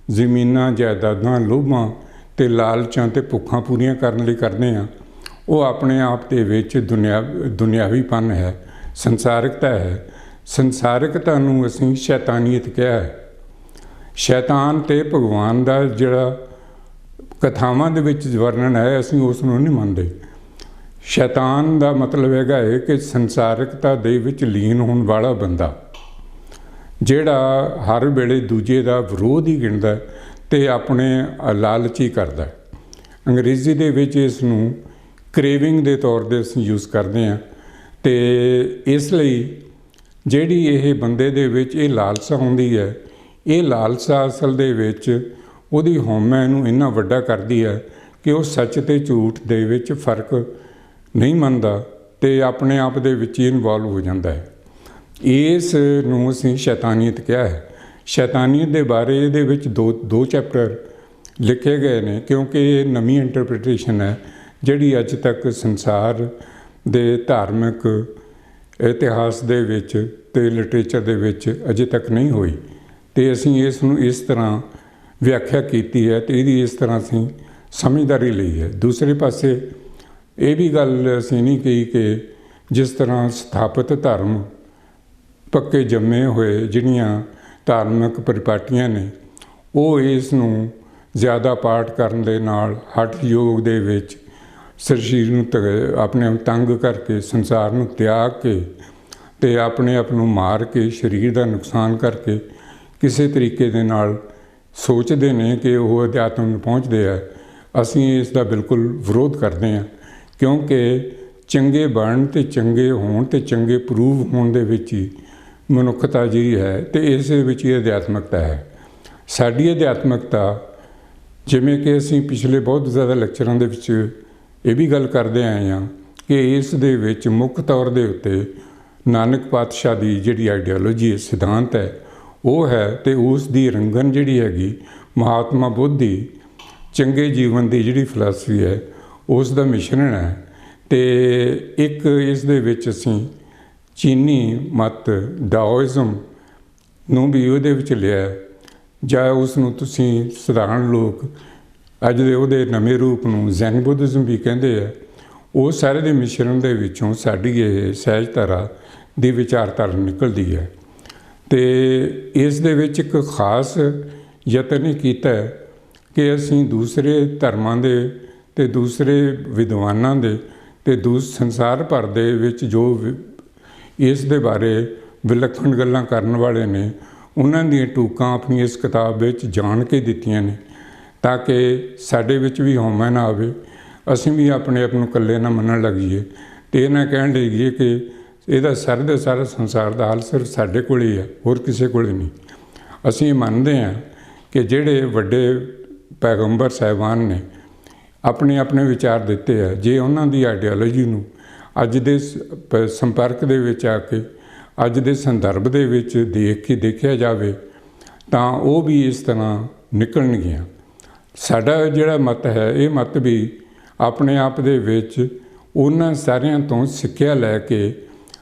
ਜ਼ਮੀਨਾਂ, ਜਾਇਦਾਦਾਂ, ਲੋਭਾਂ ਅਤੇ ਲਾਲਚਾਂ ਅਤੇ ਭੁੱਖਾਂ ਪੂਰੀਆਂ ਕਰਨ ਲਈ ਕਰਦੇ ਹਾਂ, ਉਹ ਆਪਣੇ ਆਪ ਦੇ ਵਿੱਚ ਦੁਨਿਆਵੀਪਨ ਹੈ, ਸੰਸਾਰਿਕਤਾ ਹੈ। ਸੰਸਾਰਿਕਤਾ ਨੂੰ ਅਸੀਂ ਸ਼ੈਤਾਨੀਅਤ ਕਿਹਾ ਹੈ। ਸ਼ੈਤਾਨ ਅਤੇ ਭਗਵਾਨ ਦਾ ਜਿਹੜਾ ਕਥਾਵਾਂ ਦੇ ਵਿੱਚ ਵਰਣਨ ਹੈ, ਅਸੀਂ ਉਸ ਨੂੰ ਨਹੀਂ ਮੰਨਦੇ। ਸ਼ੈਤਾਨ ਦਾ ਮਤਲਬ ਹੈਗਾ ਹੈ ਕਿ ਸੰਸਾਰਿਕਤਾ ਦੇ ਵਿੱਚ ਲੀਨ ਹੋਣ ਵਾਲਾ ਬੰਦਾ, ਜਿਹੜਾ ਹਰ ਵੇਲੇ ਦੂਜੇ ਦਾ ਵਿਰੋਧ ਹੀ ਗਿਣਦਾ ਅਤੇ ਆਪਣੇ ਲਾਲਚੀ ਕਰਦਾ। ਅੰਗਰੇਜ਼ੀ ਦੇ ਵਿੱਚ ਇਸ ਨੂੰ ਕ੍ਰੇਵਿੰਗ ਦੇ ਤੌਰ 'ਤੇ ਅਸੀਂ ਯੂਜ਼ ਕਰਦੇ ਹਾਂ। ਅਤੇ ਇਸ ਲਈ ਜਿਹੜੀ ਇਹ ਬੰਦੇ ਦੇ ਵਿੱਚ ਇਹ ਲਾਲਸਾ ਹੁੰਦੀ ਹੈ, ਇਹ ਲਾਲਸਾ ਅਸਲ ਦੇ ਵਿੱਚ ਉਹਦੀ ਹਉਮੈ ਨੂੰ ਇੰਨਾ ਵੱਡਾ ਕਰਦੀ ਹੈ ਕਿ ਉਹ ਸੱਚ ਅਤੇ ਝੂਠ ਦੇ ਵਿੱਚ ਫਰਕ ਨਹੀਂ ਮੰਨਦਾ ਅਤੇ ਆਪਣੇ ਆਪ ਦੇ ਵਿੱਚ ਹੀ ਇਨਵੋਲਵ ਹੋ ਜਾਂਦਾ ਹੈ। ਇਸ ਨੂੰ ਅਸੀਂ ਸ਼ੈਤਾਨੀਅਤ ਕਿਹਾ ਹੈ। ਸ਼ੈਤਾਨੀਅਤ ਦੇ ਬਾਰੇ ਇਹਦੇ ਵਿੱਚ ਦੋ ਚੈਪਟਰ ਲਿਖੇ ਗਏ ਨੇ, ਕਿਉਂਕਿ ਇਹ ਨਵੀਂ ਇੰਟਰਪ੍ਰੀਟੇਸ਼ਨ ਹੈ ਜਿਹੜੀ ਅੱਜ ਤੱਕ ਸੰਸਾਰ ਦੇ ਧਾਰਮਿਕ ਇਤਿਹਾਸ ਦੇ ਵਿੱਚ ਅਤੇ ਲਿਟਰੇਚਰ ਦੇ ਵਿੱਚ ਅਜੇ ਤੱਕ ਨਹੀਂ ਹੋਈ, ਅਤੇ ਅਸੀਂ ਇਸ ਨੂੰ ਇਸ ਤਰ੍ਹਾਂ ਵਿਆਖਿਆ ਕੀਤੀ ਹੈ ਅਤੇ ਇਹਦੀ ਇਸ ਤਰ੍ਹਾਂ ਅਸੀਂ ਸਮਝਦਾਰੀ ਲਈ ਹੈ। ਦੂਸਰੇ ਪਾਸੇ ਇਹ ਵੀ ਗੱਲ ਅਸੀਂ ਨਹੀਂ ਕਹੀ ਕਿ ਜਿਸ ਤਰ੍ਹਾਂ ਸਥਾਪਿਤ ਧਰਮ ਪੱਕੇ ਜੰਮੇ ਹੋਏ ਜਿਹੜੀਆਂ ਧਾਰਮਿਕ ਪਰਿਪਾਟੀਆਂ ਨੇ ਉਹ ਇਸ ਨੂੰ ਜ਼ਿਆਦਾ ਪਾਠ ਕਰਨ ਦੇ ਨਾਲ ਹਠ ਯੋਗ ਦੇ ਵਿੱਚ ਸਰੀਰ ਨੂੰ ਆਪਣੇ ਆਪ ਤੰਗ ਕਰਕੇ ਸੰਸਾਰ ਨੂੰ ਤਿਆਗ ਕੇ ਅਤੇ ਆਪਣੇ ਆਪ ਨੂੰ ਮਾਰ ਕੇ ਸਰੀਰ ਦਾ ਨੁਕਸਾਨ ਕਰਕੇ ਕਿਸੇ ਤਰੀਕੇ ਦੇ ਨਾਲ ਸੋਚਦੇ ਨੇ ਕਿ ਉਹ ਅਧਿਆਤਮ ਨੂੰ ਪਹੁੰਚਦੇ ਆ। ਅਸੀਂ ਇਸ ਦਾ ਬਿਲਕੁਲ ਵਿਰੋਧ ਕਰਦੇ ਹਾਂ, ਕਿਉਂਕਿ ਚੰਗੇ ਬਣਨ ਅਤੇ ਚੰਗੇ ਹੋਣ ਅਤੇ ਚੰਗੇ ਪ੍ਰੂਵ ਹੋਣ ਦੇ ਵਿੱਚ ਹੀ ਮਨੁੱਖਤਾ ਜਿਹੜੀ ਹੈ ਅਤੇ ਇਸ ਵਿੱਚ ਹੀ ਅਧਿਆਤਮਕਤਾ ਹੈ। ਸਾਡੀ ਅਧਿਆਤਮਕਤਾ, ਜਿਵੇਂ ਕਿ ਅਸੀਂ ਪਿਛਲੇ ਬਹੁਤ ਜ਼ਿਆਦਾ ਲੈਕਚਰਾਂ ਦੇ ਵਿੱਚ ਇਹ ਵੀ ਗੱਲ ਕਰਦੇ ਆਏ ਹਾਂ ਕਿ ਇਸ ਦੇ ਵਿੱਚ ਮੁੱਖ ਤੌਰ ਦੇ ਉੱਤੇ ਨਾਨਕ ਪਾਤਸ਼ਾਹ ਦੀ ਜਿਹੜੀ ਆਈਡੀਓਲੋਜੀ ਸਿਧਾਂਤ ਹੈ ਉਹ ਹੈ, ਅਤੇ ਉਸ ਦੀ ਰੰਗਨ ਜਿਹੜੀ ਹੈਗੀ ਮਹਾਤਮਾ ਬੁੱਧ ਦੀ ਚੰਗੇ ਜੀਵਨ ਦੀ ਜਿਹੜੀ ਫਿਲਾਸਫੀ ਹੈ ਉਸ ਦਾ ਮਿਸ਼ਰਣ ਹੈ। ਅਤੇ ਇੱਕ ਇਸ ਦੇ ਵਿੱਚ ਅਸੀਂ ਚੀਨੀ ਮਤ ਡਾਓਇਜ਼ਮ ਨੂੰ ਵੀ ਉਹਦੇ ਵਿੱਚ ਲਿਆ, ਜਾਂ ਉਸ ਨੂੰ ਤੁਸੀਂ ਸਧਾਰਨ ਲੋਕ ਅੱਜ ਦੇ ਉਹਦੇ ਨਵੇਂ ਰੂਪ ਨੂੰ ਜ਼ੈਨ ਬੁੱਧਿਜ਼ਮ ਵੀ ਕਹਿੰਦੇ ਆ। ਉਹ ਸਾਰੇ ਦੇ ਮਿਸ਼ਰਣ ਦੇ ਵਿੱਚੋਂ ਸਾਡੀ ਇਹ ਸਹਿਜਧਾਰਾ ਦੀ ਵਿਚਾਰਧਾਰਾ ਨਿਕਲਦੀ ਹੈ, ਅਤੇ ਇਸ ਦੇ ਵਿੱਚ ਇੱਕ ਖਾਸ ਯਤਨ ਇਹ ਕੀਤਾ ਕਿ ਅਸੀਂ ਦੂਸਰੇ ਧਰਮਾਂ ਦੇ ਅਤੇ ਦੂਸਰੇ ਵਿਦਵਾਨਾਂ ਦੇ ਅਤੇ ਸੰਸਾਰ ਭਰ ਦੇ ਵਿੱਚ ਜੋ ਇਸ ਦੇ ਬਾਰੇ ਵਿਲੱਖਣ ਗੱਲਾਂ ਕਰਨ ਵਾਲੇ ਨੇ ਉਹਨਾਂ ਦੀਆਂ ਟੂਕਾਂ ਆਪਣੀ ਇਸ ਕਿਤਾਬ ਵਿੱਚ ਜਾਣ ਕੇ ਦਿੱਤੀਆਂ ਨੇ, ਤਾਂ ਕਿ ਸਾਡੇ ਵਿੱਚ ਵੀ ਹਉਮੈ ਨਾ ਆਵੇ, ਅਸੀਂ ਵੀ ਆਪਣੇ ਆਪ ਨੂੰ ਇਕੱਲੇ ਨਾ ਮੰਨਣ ਲੱਗ ਜਾਈਏ ਅਤੇ ਇਹ ਨਾ ਕਹਿਣ ਲੱਗੀਏ ਕਿ ਇਹਦਾ ਸਾਰਾ ਸੰਸਾਰ ਦਾ ਹੱਲ ਸਿਰਫ ਸਾਡੇ ਕੋਲ ਹੀ ਹੈ, ਹੋਰ ਕਿਸੇ ਕੋਲ ਨਹੀਂ। ਅਸੀਂ ਮੰਨਦੇ ਹਾਂ ਕਿ ਜਿਹੜੇ ਵੱਡੇ ਪੈਗੰਬਰ ਸਾਹਿਬਾਨ ਨੇ ਆਪਣੇ ਵਿਚਾਰ ਦਿੱਤੇ ਆ, ਜੇ ਉਹਨਾਂ ਦੀ ਆਈਡੀਓਲੋਜੀ ਨੂੰ ਅੱਜ ਦੇ ਸੰਪਰਕ ਦੇ ਵਿੱਚ ਆ ਕੇ ਅੱਜ ਦੇ ਸੰਦਰਭ ਦੇ ਵਿੱਚ ਦੇਖਿਆ ਜਾਵੇ ਤਾਂ ਉਹ ਵੀ ਇਸ ਤਰ੍ਹਾਂ ਨਿਕਲਣਗੀਆਂ। ਸਾਡਾ ਜਿਹੜਾ ਮਤ ਹੈ ਇਹ ਮਤ ਵੀ ਆਪਣੇ ਆਪ ਦੇ ਵਿੱਚ ਉਹਨਾਂ ਸਾਰਿਆਂ ਤੋਂ ਸਿੱਖਿਆ ਲੈ ਕੇ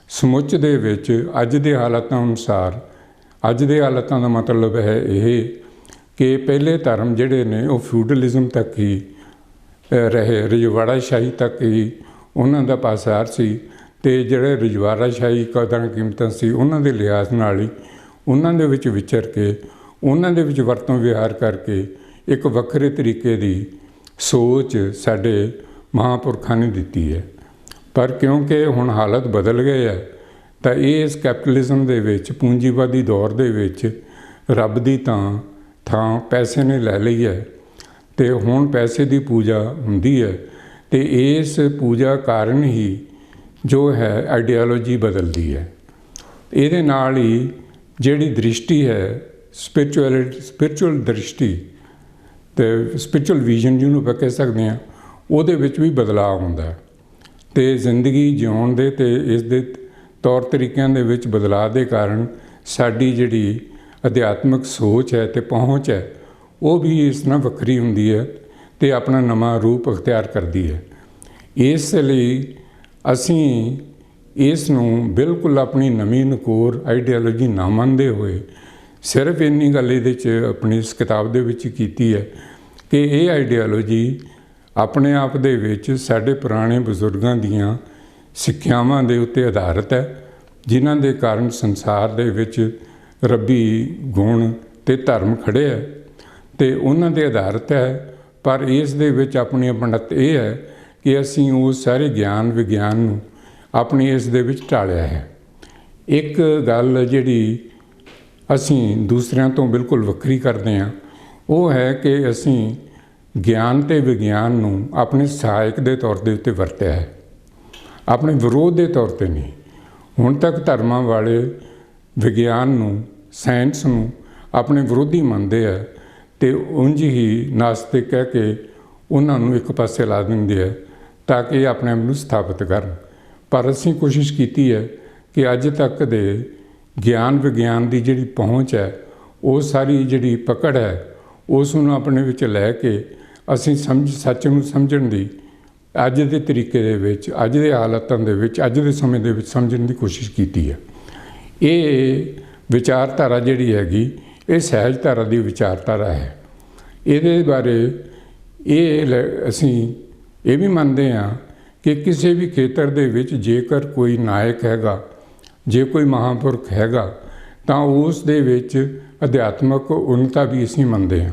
ਸਮੁੱਚ ਦੇ ਵਿੱਚ ਅੱਜ ਦੇ ਹਾਲਾਤਾਂ ਅਨੁਸਾਰ, ਅੱਜ ਦੇ ਹਾਲਾਤਾਂ ਦਾ ਮਤਲਬ ਹੈ ਇਹ ਕਿ ਪਹਿਲੇ ਧਰਮ ਜਿਹੜੇ ਨੇ ਉਹ ਫਿਊਡਲਿਜ਼ਮ ਤੱਕ ਹੀ ਰਹੇ, ਰਜਵਾੜਾਸ਼ਾਹੀ ਤੱਕ ਹੀ ਉਹਨਾਂ ਦਾ ਪਾਸਾਰ ਸੀ, ਅਤੇ ਜਿਹੜੇ ਰਜਵਾੜਾਸ਼ਾਹੀ ਕਦਰਾਂ ਕੀਮਤਾਂ ਸੀ ਉਹਨਾਂ ਦੇ ਲਿਹਾਜ਼ ਨਾਲ ਹੀ ਉਹਨਾਂ ਦੇ ਵਿੱਚ ਵਿਚਰ ਕੇ ਉਹਨਾਂ ਦੇ ਵਿੱਚ ਵਰਤੋਂ ਵਿਹਾਰ ਕਰਕੇ ਇੱਕ ਵੱਖਰੇ ਤਰੀਕੇ ਦੀ ਸੋਚ ਸਾਡੇ ਮਹਾਂਪੁਰਖਾਂ ਨੇ ਦਿੱਤੀ ਹੈ। ਪਰ ਕਿਉਂਕਿ ਹੁਣ ਹਾਲਤ ਬਦਲ ਗਏ ਹੈ ਤਾਂ ਇਹ ਇਸ ਕੈਪੀਟਲਿਜ਼ਮ ਦੇ ਵਿੱਚ ਪੂੰਜੀਵਾਦੀ ਦੌਰ ਦੇ ਵਿੱਚ ਰੱਬ ਦੀ ਥਾਂ ਪੈਸੇ ਨੇ ਲੈ ਲਈ ਹੈ, ਅਤੇ ਹੁਣ ਪੈਸੇ ਦੀ ਪੂਜਾ ਹੁੰਦੀ ਹੈ, ਅਤੇ ਇਸ ਪੂਜਾ ਕਾਰਨ ਹੀ ਜੋ ਹੈ ਆਈਡੀਓਲੋਜੀ ਬਦਲਦੀ ਹੈ। ਇਹਦੇ ਨਾਲ ਹੀ ਜਿਹੜੀ ਦ੍ਰਿਸ਼ਟੀ ਹੈ ਸਪਿਰਚੁਅਲ ਦ੍ਰਿਸ਼ਟੀ ਅਤੇ ਸਪਿਰਚੁਅਲ ਵਿਜ਼ਨ ਜਿਹਨੂੰ ਆਪਾਂ ਕਹਿ ਸਕਦੇ ਹਾਂ ਉਹਦੇ ਵਿੱਚ ਵੀ ਬਦਲਾਅ ਆਉਂਦਾ, ਅਤੇ ਜ਼ਿੰਦਗੀ ਜਿਉਣ ਦੇ ਅਤੇ ਇਸ ਦੇ ਤੌਰ ਤਰੀਕਿਆਂ ਦੇ ਵਿੱਚ ਬਦਲਾਅ ਦੇ ਕਾਰਨ ਸਾਡੀ ਜਿਹੜੀ ਅਧਿਆਤਮਿਕ ਸੋਚ ਹੈ ਅਤੇ ਪਹੁੰਚ ਹੈ ਉਹ ਵੀ ਇਸ ਨਾਲ ਵੱਖਰੀ ਹੁੰਦੀ ਹੈ ਅਤੇ ਆਪਣਾ ਨਵਾਂ ਰੂਪ ਅਖਤਿਆਰ ਕਰਦੀ ਹੈ। ਇਸ ਲਈ ਅਸੀਂ ਇਸ ਨੂੰ ਬਿਲਕੁਲ ਆਪਣੀ ਨਵੀਂ ਨਕੋਰ ਆਈਡੀਓਲੋਜੀ ਨਾ ਮੰਨਦੇ ਹੋਏ ਸਿਰਫ ਇੰਨੀ ਗੱਲ ਇਹਦੇ 'ਚ ਆਪਣੀ ਇਸ ਕਿਤਾਬ ਦੇ ਵਿੱਚ ਕੀਤੀ ਹੈ ਕਿ ਇਹ ਆਈਡੀਓਲੋਜੀ ਆਪਣੇ ਆਪ ਦੇ ਵਿੱਚ ਸਾਡੇ ਪੁਰਾਣੇ ਬਜ਼ੁਰਗਾਂ ਦੀਆਂ ਸਿੱਖਿਆਵਾਂ ਦੇ ਉੱਤੇ ਆਧਾਰਿਤ ਹੈ, ਜਿਨ੍ਹਾਂ ਦੇ ਕਾਰਨ ਸੰਸਾਰ ਦੇ ਵਿੱਚ ਰੱਬੀ ਗੁਣ ਅਤੇ ਧਰਮ ਖੜ੍ਹੇ ਹੈ, ਅਤੇ ਉਹਨਾਂ ਦੇ ਆਧਾਰਿਤ ਹੈ। ਪਰ ਇਸ ਦੇ ਵਿੱਚ ਆਪਣੀ ਆਪਣਤ ਇਹ ਹੈ ਕਿ ਅਸੀਂ ਉਸ ਸਾਰੇ ਗਿਆਨ ਵਿਗਿਆਨ ਨੂੰ ਆਪਣੀ ਇਸ ਦੇ ਵਿੱਚ ਢਾਲਿਆ ਹੈ। ਇੱਕ ਗੱਲ ਜਿਹੜੀ ਅਸੀਂ ਦੂਸਰਿਆਂ ਤੋਂ ਬਿਲਕੁਲ ਵੱਖਰੀ ਕਰਦੇ ਹਾਂ ਉਹ ਹੈ ਕਿ ਅਸੀਂ ਗਿਆਨ ਅਤੇ ਵਿਗਿਆਨ ਨੂੰ ਆਪਣੇ ਸਹਾਇਕ ਦੇ ਤੌਰ ਦੇ ਉੱਤੇ ਵਰਤਿਆ ਹੈ, ਆਪਣੇ ਵਿਰੋਧ ਦੇ ਤੌਰ 'ਤੇ ਨਹੀਂ। ਹੁਣ ਤੱਕ ਧਰਮਾਂ ਵਾਲੇ ਵਿਗਿਆਨ ਨੂੰ, ਸਾਇੰਸ ਨੂੰ ਆਪਣੇ ਵਿਰੋਧੀ ਮੰਨਦੇ ਆ ਅਤੇ ਉਂਝ ਹੀ ਨਾਸਤਿਕ ਕਹਿ ਕੇ ਉਹਨਾਂ ਨੂੰ ਇੱਕ ਪਾਸੇ ਲਾ ਦਿੰਦੇ ਆ ਤਾਂ ਕਿ ਆਪਣੇ ਆਪ ਨੂੰ ਸਥਾਪਿਤ ਕਰਨ। ਪਰ ਅਸੀਂ ਕੋਸ਼ਿਸ਼ ਕੀਤੀ ਹੈ ਕਿ ਅੱਜ ਤੱਕ ਦੇ ਗਿਆਨ ਵਿਗਿਆਨ ਦੀ ਜਿਹੜੀ ਪਹੁੰਚ ਹੈ, ਉਹ ਸਾਰੀ ਜਿਹੜੀ ਪਕੜ ਹੈ, ਉਸ ਨੂੰ ਆਪਣੇ ਵਿੱਚ ਲੈ ਕੇ ਅਸੀਂ ਸੱਚ ਨੂੰ ਸਮਝਣ ਦੀ ਅੱਜ ਦੇ ਤਰੀਕੇ ਦੇ ਵਿੱਚ, ਅੱਜ ਦੇ ਹਾਲਾਤਾਂ ਦੇ ਵਿੱਚ, ਅੱਜ ਦੇ ਸਮੇਂ ਦੇ ਵਿੱਚ ਸਮਝਣ ਦੀ ਕੋਸ਼ਿਸ਼ ਕੀਤੀ ਹੈ। ਇਹ ਵਿਚਾਰਧਾਰਾ ਜਿਹੜੀ ਹੈਗੀ, ਇਹ ਸਹਿਜਧਾਰਾ ਦੀ ਵਿਚਾਰਧਾਰਾ ਹੈ। ਇਹਦੇ ਬਾਰੇ ਅਸੀਂ ਇਹ ਵੀ ਮੰਨਦੇ ਹਾਂ ਕਿ ਕਿਸੇ ਵੀ ਖੇਤਰ ਦੇ ਵਿੱਚ ਜੇਕਰ ਕੋਈ ਨਾਇਕ ਹੈਗਾ, ਜੇ ਕੋਈ ਮਹਾਂਪੁਰਖ ਹੈਗਾ, ਤਾਂ ਉਸ ਦੇ ਵਿੱਚ ਅਧਿਆਤਮਕ ਉਨਤਾ ਵੀ ਅਸੀਂ ਮੰਨਦੇ ਹਾਂ।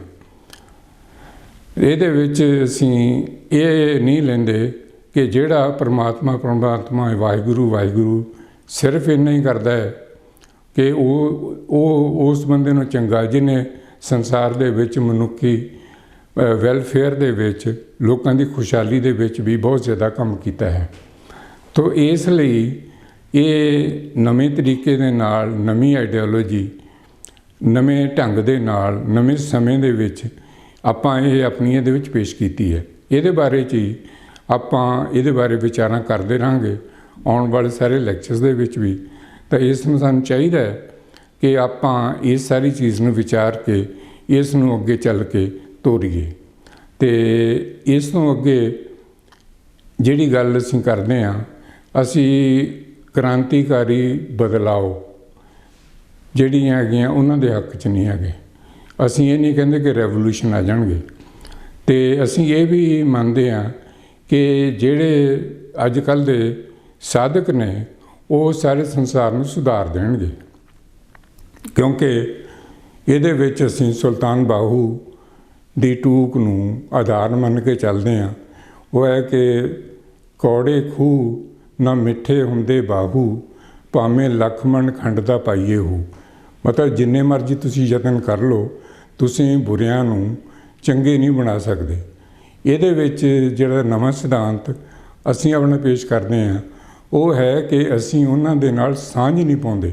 ਇਹਦੇ ਵਿੱਚ ਅਸੀਂ ਇਹ ਨਹੀਂ ਲੈਂਦੇ ਕਿ ਜਿਹੜਾ ਪਰਮਾਤਮਾ ਵਾਹਿਗੁਰੂ ਸਿਰਫ ਇੰਨਾ ਹੀ ਕਰਦਾ ਹੈ ਕਿ ਉਹ ਉਸ ਬੰਦੇ ਨੂੰ ਚੰਗਾ, ਜਿਹਨੇ ਸੰਸਾਰ ਦੇ ਵਿੱਚ ਮਨੁੱਖੀ ਵੈਲਫੇਅਰ ਦੇ ਵਿੱਚ, ਲੋਕਾਂ ਦੀ ਖੁਸ਼ਹਾਲੀ ਦੇ ਵਿੱਚ ਵੀ ਬਹੁਤ ਜ਼ਿਆਦਾ ਕੰਮ ਕੀਤਾ ਹੈ। ਤੋ ਇਸ ਲਈ ਇਹ ਨਵੇਂ ਤਰੀਕੇ ਦੇ ਨਾਲ, ਨਵੀਂ ਆਈਡੀਓਲੋਜੀ, ਨਵੇਂ ਢੰਗ ਦੇ ਨਾਲ, ਨਵੇਂ ਸਮੇਂ ਦੇ ਵਿੱਚ ਆਪਾਂ ਇਹ ਆਪਣੀ ਇਹਦੇ ਵਿੱਚ ਪੇਸ਼ ਕੀਤੀ ਹੈ। ਇਹਦੇ ਬਾਰੇ 'ਚ ਹੀ ਆਪਾਂ ਇਹਦੇ ਬਾਰੇ ਵਿਚਾਰਾਂ ਕਰਦੇ ਰਹਾਂਗੇ ਆਉਣ ਵਾਲੇ ਸਾਰੇ ਲੈਕਚਰਸ ਦੇ ਵਿੱਚ ਵੀ। ਤਾਂ ਇਸ ਨੂੰ ਸਾਨੂੰ ਚਾਹੀਦਾ ਹੈ ਕਿ ਆਪਾਂ ਇਸ ਸਾਰੀ ਚੀਜ਼ ਨੂੰ ਵਿਚਾਰ ਕੇ ਇਸ ਨੂੰ ਅੱਗੇ ਚੱਲ ਕੇ ਤੋਰੀਏ। ਅਤੇ ਇਸ ਤੋਂ ਅੱਗੇ ਜਿਹੜੀ ਗੱਲ ਅਸੀਂ ਕਰਦੇ ਹਾਂ, ਅਸੀਂ ਕ੍ਰਾਂਤੀਕਾਰੀ ਬਦਲਾਓ ਜਿਹੜੀਆਂ ਹੈਗੀਆਂ ਉਹਨਾਂ ਦੇ ਹੱਕ 'ਚ ਨਹੀਂ ਹੈਗੇ। ਅਸੀਂ ਇਹ ਨਹੀਂ ਕਹਿੰਦੇ ਕਿ ਰੈਵੋਲੂਸ਼ਨ ਆ ਜਾਣਗੇ, ਅਤੇ ਅਸੀਂ ਇਹ ਵੀ ਮੰਨਦੇ ਹਾਂ ਕਿ ਜਿਹੜੇ ਅੱਜ ਕੱਲ੍ਹ ਦੇ ਸਾਧਕ ਨੇ ਉਹ ਸਾਰੇ ਸੰਸਾਰ ਨੂੰ ਸੁਧਾਰ ਦੇਣਗੇ, ਕਿਉਂਕਿ ਇਹਦੇ ਵਿੱਚ ਅਸੀਂ ਸੁਲਤਾਨ ਬਾਹੂ ਦੀ ਟੂਕ ਨੂੰ ਆਧਾਰ ਮੰਨ ਕੇ ਚੱਲਦੇ ਹਾਂ। ਉਹ ਹੈ ਕਿ ਕੌੜੇ ਖੂਹ ਨਾ ਮਿੱਠੇ ਹੁੰਦੇ ਬਾਹੂ, ਭਾਵੇਂ ਲੱਖ ਮਣ ਖੰਡ ਦਾ ਪਾਈਏ ਹੋ। ਮਤਲਬ ਜਿੰਨੇ ਮਰਜ਼ੀ ਤੁਸੀਂ ਯਤਨ ਕਰ ਲਓ, ਤੁਸੀਂ ਬੁਰਿਆਂ ਨੂੰ ਚੰਗੇ ਨਹੀਂ ਬਣਾ ਸਕਦੇ। ਇਹਦੇ ਵਿੱਚ ਜਿਹੜਾ ਨਵਾਂ ਸਿਧਾਂਤ ਅਸੀਂ ਆਪਣਾ ਪੇਸ਼ ਕਰਦੇ ਹਾਂ, ਉਹ ਹੈ ਕਿ ਅਸੀਂ ਉਹਨਾਂ ਦੇ ਨਾਲ ਸਾਂਝ ਨਹੀਂ ਪਾਉਂਦੇ।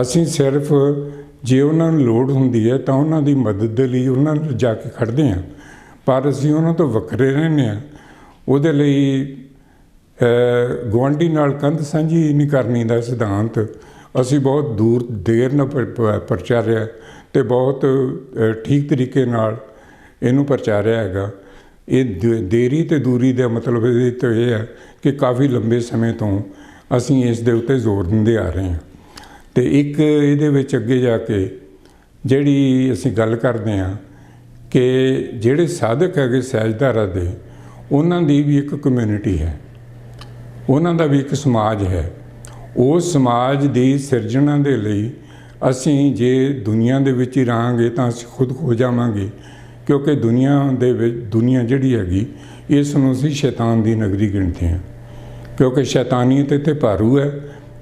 ਅਸੀਂ ਸਿਰਫ ਜੇ ਉਹਨਾਂ ਨੂੰ ਲੋੜ ਹੁੰਦੀ ਹੈ ਤਾਂ ਉਹਨਾਂ ਦੀ ਮਦਦ ਦੇ ਲਈ ਉਹਨਾਂ ਨੂੰ ਜਾ ਕੇ ਖੜ੍ਹਦੇ ਹਾਂ, ਪਰ ਅਸੀਂ ਉਹਨਾਂ ਤੋਂ ਵੱਖਰੇ ਰਹਿੰਦੇ ਹਾਂ। ਉਹਦੇ ਲਈ ਗੁਆਂਢੀ ਨਾਲ ਕੰਧ ਸਾਂਝੀ ਨਹੀਂ ਕਰਨੀ ਦਾ ਸਿਧਾਂਤ ਅਸੀਂ ਬਹੁਤ ਦੇਰ ਨਾਲ ਪ੍ਰਚਾਰਿਆ ਅਤੇ ਬਹੁਤ ਠੀਕ ਤਰੀਕੇ ਨਾਲ ਇਹਨੂੰ ਪ੍ਰਚਾਰਿਆ ਹੈਗਾ। ਇਹ ਦੇਰੀ ਅਤੇ ਦੂਰੀ ਦਾ ਮਤਲਬ ਇਹਦੇ ਤੋਂ ਇਹ ਹੈ ਕਿ ਕਾਫੀ ਲੰਬੇ ਸਮੇਂ ਤੋਂ ਅਸੀਂ ਇਸ ਦੇ ਉੱਤੇ ਜ਼ੋਰ ਦਿੰਦੇ ਆ ਰਹੇ ਹਾਂ। ਅਤੇ ਇੱਕ ਇਹਦੇ ਵਿੱਚ ਅੱਗੇ ਜਾ ਕੇ ਜਿਹੜੀ ਅਸੀਂ ਗੱਲ ਕਰਦੇ ਹਾਂ ਕਿ ਜਿਹੜੇ ਸਾਧਕ ਹੈਗੇ ਸਹਿਜਧਾਰਾ ਦੇ, ਉਹਨਾਂ ਦੀ ਵੀ ਇੱਕ ਕਮਿਊਨਿਟੀ ਹੈ, ਉਹਨਾਂ ਦਾ ਵੀ ਇੱਕ ਸਮਾਜ ਹੈ। ਉਸ ਸਮਾਜ ਦੀ ਸਿਰਜਣਾ ਦੇ ਲਈ ਅਸੀਂ ਜੇ ਦੁਨੀਆ ਦੇ ਵਿੱਚ ਹੀ ਰਹਾਂਗੇ ਤਾਂ ਅਸੀਂ ਖੁਦ ਖੋ ਜਾਵਾਂਗੇ, ਕਿਉਂਕਿ ਦੁਨੀਆ ਜਿਹੜੀ ਹੈਗੀ, ਇਸ ਨੂੰ ਅਸੀਂ ਸ਼ੈਤਾਨ ਦੀ ਨਗਰੀ ਗਿਣਦੇ ਹਾਂ, ਕਿਉਂਕਿ ਸ਼ੈਤਾਨੀਅਤ ਇੱਥੇ ਭਾਰੂ ਹੈ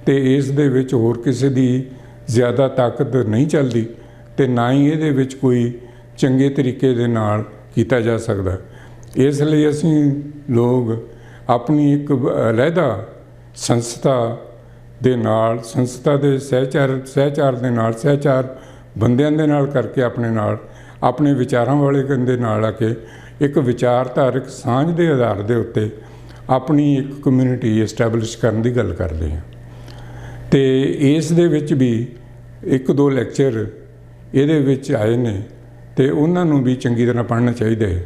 ਅਤੇ ਇਸ ਦੇ ਵਿੱਚ ਹੋਰ ਕਿਸੇ ਦੀ ਜ਼ਿਆਦਾ ਤਾਕਤ ਨਹੀਂ ਚੱਲਦੀ ਅਤੇ ਨਾ ਹੀ ਇਹਦੇ ਵਿੱਚ ਕੋਈ ਚੰਗੇ ਤਰੀਕੇ ਦੇ ਨਾਲ ਕੀਤਾ ਜਾ ਸਕਦਾ। ਇਸ ਲਈ ਅਸੀਂ ਲੋਕ ਆਪਣੀ ਇੱਕ ਅਲੱਗਾ ਸੰਸਥਾ ਦੇ ਨਾਲ, ਸੰਸਥਾ ਦੇ ਸਹਿਚਾਰ ਦੇ ਨਾਲ, ਸਹਿਚਾਰ ਬੰਦਿਆਂ ਦੇ ਨਾਲ ਕਰਕੇ ਆਪਣੇ ਵਿਚਾਰਾਂ ਵਾਲੇ ਦੇ ਨਾਲ ਆ ਕੇ ਇੱਕ ਵਿਚਾਰਧਾਰਕ ਸਾਂਝ ਦੇ ਆਧਾਰ ਦੇ ਉੱਤੇ ਆਪਣੀ ਇੱਕ ਕਮਿਊਨਿਟੀ ਐਸਟੈਬਲਿਸ਼ ਕਰਨ ਦੀ ਗੱਲ ਕਰਦੇ ਹਾਂ। ਅਤੇ ਇਸ ਦੇ ਵਿੱਚ ਵੀ 1-2 ਲੈਕਚਰ ਇਹਦੇ ਵਿੱਚ ਆਏ ਨੇ ਅਤੇ ਉਹਨਾਂ ਨੂੰ ਵੀ ਚੰਗੀ ਤਰ੍ਹਾਂ ਪੜ੍ਹਨਾ ਚਾਹੀਦਾ ਹੈ।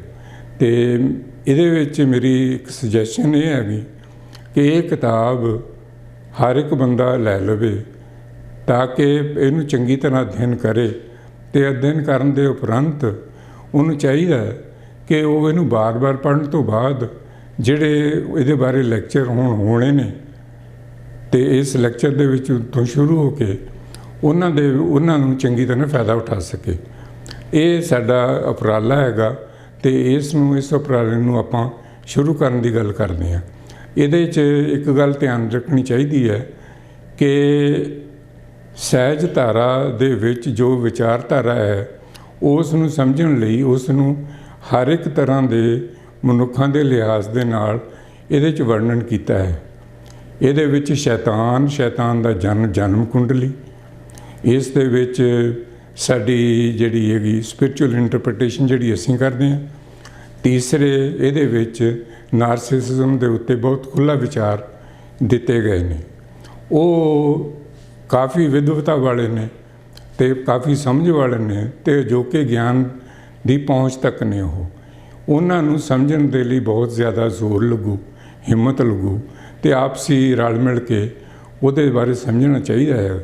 ਅਤੇ ਇਹਦੇ ਵਿੱਚ ਮੇਰੀ ਇੱਕ ਸੁਜੈਸ਼ਨ ਇਹ ਹੈਗੀ ਕਿ ਇਹ ਕਿਤਾਬ ਹਰ ਇੱਕ ਬੰਦਾ ਲੈ ਲਵੇ ਤਾਂ ਕਿ ਇਹਨੂੰ ਚੰਗੀ ਤਰ੍ਹਾਂ ਅਧਿਐਨ ਕਰੇ, ਅਤੇ ਅਧਿਐਨ ਕਰਨ ਦੇ ਉਪਰੰਤ ਉਹਨੂੰ ਚਾਹੀਦਾ ਹੈ ਕਿ ਉਹ ਇਹਨੂੰ ਬਾਰ-ਬਾਰ ਪੜ੍ਹਨ ਤੋਂ ਬਾਅਦ ਜਿਹੜੇ ਇਹਦੇ ਬਾਰੇ ਲੈਕਚਰ ਹੋਣੇ ਨੇ, ਅਤੇ ਇਸ ਲੈਕਚਰ ਦੇ ਵਿੱਚ ਤੋਂ ਸ਼ੁਰੂ ਹੋ ਕੇ ਉਹਨਾਂ ਨੂੰ ਚੰਗੀ ਤਰ੍ਹਾਂ ਫਾਇਦਾ ਉਠਾ ਸਕੇ। ਇਹ ਸਾਡਾ ਉਪਰਾਲਾ ਹੈਗਾ ਅਤੇ ਇਸ ਉਪਰਾਲੇ ਨੂੰ ਆਪਾਂ ਸ਼ੁਰੂ ਕਰਨ ਦੀ ਗੱਲ ਕਰਦੇ ਹਾਂ। ਇਹਦੇ 'ਚ ਇੱਕ ਗੱਲ ਧਿਆਨ ਰੱਖਣੀ ਚਾਹੀਦੀ ਹੈ ਕਿ ਸਹਿਜਧਾਰਾ ਦੇ ਵਿੱਚ ਜੋ ਵਿਚਾਰਧਾਰਾ ਹੈ, ਉਸ ਨੂੰ ਸਮਝਣ ਲਈ ਉਸ ਨੂੰ ਹਰ ਇੱਕ ਤਰ੍ਹਾਂ ਦੇ ਮਨੁੱਖਾਂ ਦੇ ਲਿਹਾਜ਼ ਦੇ ਨਾਲ ਇਹਦੇ 'ਚ ਵਰਣਨ ਕੀਤਾ ਹੈ। ਇਹਦੇ ਵਿੱਚ ਸ਼ੈਤਾਨ ਦਾ ਜਨਮ ਕੁੰਡਲੀ, ਇਸ ਦੇ ਵਿੱਚ ਸਾਡੀ ਜਿਹੜੀ ਹੈਗੀ ਸਪਿਰਚੁਅਲ ਇੰਟਰਪ੍ਰੀਟੇਸ਼ਨ ਜਿਹੜੀ ਅਸੀਂ ਕਰਦੇ ਹਾਂ। ਤੀਸਰੇ ਇਹਦੇ ਵਿੱਚ ਨਾਰਸਿਸਿਜ਼ਮ ਦੇ ਉੱਤੇ ਬਹੁਤ ਖੁੱਲ੍ਹਾ ਵਿਚਾਰ ਦਿੱਤੇ ਗਏ ਨੇ। ਉਹ ਕਾਫੀ ਵਿਦਵਤਾ ਵਾਲੇ ਨੇ ਅਤੇ ਕਾਫੀ ਸਮਝ ਵਾਲੇ ਨੇ, ਅਤੇ ਜੋ ਕਿ ਗਿਆਨ ਦੀ ਪਹੁੰਚ ਤੱਕ ਨੇ। ਉਹਨਾਂ ਨੂੰ ਸਮਝਣ ਦੇ ਲਈ ਬਹੁਤ ਜ਼ਿਆਦਾ ਜ਼ੋਰ ਲੱਗੂ, ਹਿੰਮਤ ਲੱਗੂ, ਅਤੇ ਆਪਸੀ ਰਲ ਮਿਲ ਕੇ ਉਹਦੇ ਬਾਰੇ ਸਮਝਣਾ ਚਾਹੀਦਾ ਹੈ।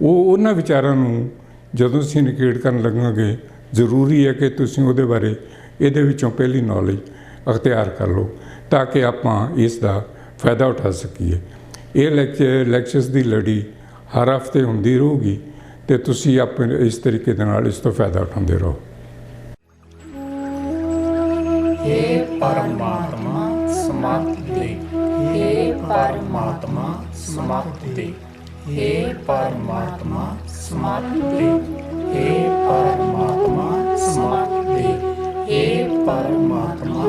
ਉਹਨਾਂ ਵਿਚਾਰਾਂ ਨੂੰ ਜਦੋਂ ਅਸੀਂ ਨਿਕੇਟ ਕਰਨ ਲੱਗਾਂਗੇ, ਜ਼ਰੂਰੀ ਹੈ ਕਿ ਤੁਸੀਂ ਉਹਦੇ ਬਾਰੇ ਇਹਦੇ ਵਿੱਚੋਂ ਪਹਿਲੀ ਨੌਲੇਜ ਅਖਤਿਆਰ ਕਰ ਲਓ, ਤਾਂ ਕਿ ਆਪਾਂ ਇਸ ਦਾ ਫਾਇਦਾ ਉਠਾ ਸਕੀਏ। ਇਹ ਲੈਕਚਰਸ ਦੀ ਲੜੀ ਹਰ ਹਫ਼ਤੇ ਹੁੰਦੀ ਰਹੂਗੀ, ਅਤੇ ਤੁਸੀਂ ਆਪਣੇ ਇਸ ਤਰੀਕੇ ਦੇ ਨਾਲ ਇਸ ਤੋਂ ਫਾਇਦਾ ਉਠਾਉਂਦੇ ਰਹੋ। हे परमात्मा समाप्ति दे, हे परमात्मा समाप्ति दे, हे परमात्मा समाप्ति दे, हे परमात्मा समाप्ति दे, हे परमात्मा